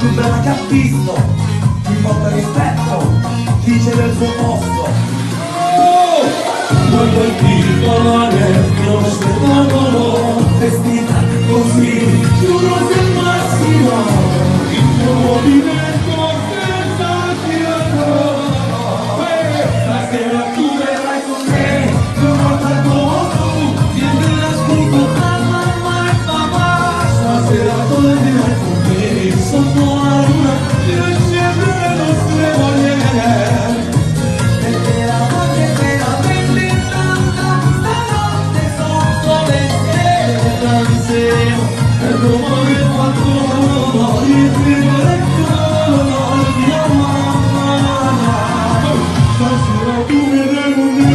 più bella che ha visto, mi porta rispetto, dice del suo posto. Quando il titolare lo spettacolo, Vestita così, giuro che al massimo, il tuo movimento senza tiro. stasera tu verrai con me, non porta il tuo tu, viene nascosto tra mamma e papà. Stasera tu verrai con me, sotto la luna, Ti accende le nostre voglie. perché la voglio veramente tanta, stanotte sotto le stelle danzeremo. E dopo che qualcuno riprende il cuore di mamma, stasera tu vedrai con me.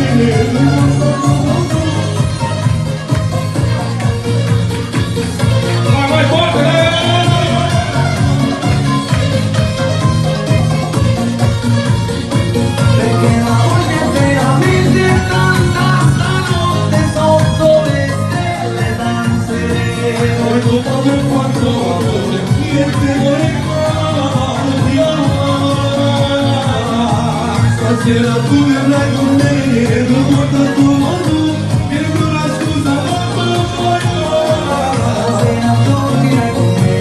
Vai forte! Perché la voglio è veramente tanta, stanotte sotto le stelle danzeremo. E dopo che quanto amore, niente vuole di amore. Stasera tu verrai con me, non porta il tuo modo, che una scusa non puoi Stasera dormirai con me,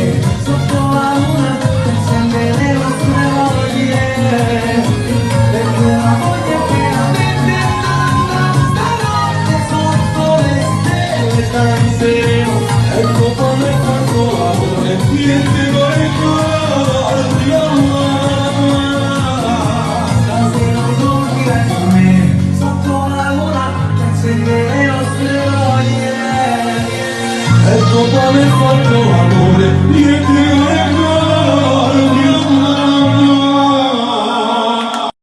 sotto la luna, insieme le nostre voglie. Perché la voglio è veramente tanta, stanotte sotto le stelle danzeremo. E dopo che quanto amore, niente vuole di amore. Stasera dormirai con me, sotto la luna, insieme le nostre voglie. E dopo aver fatto amore, niente vuole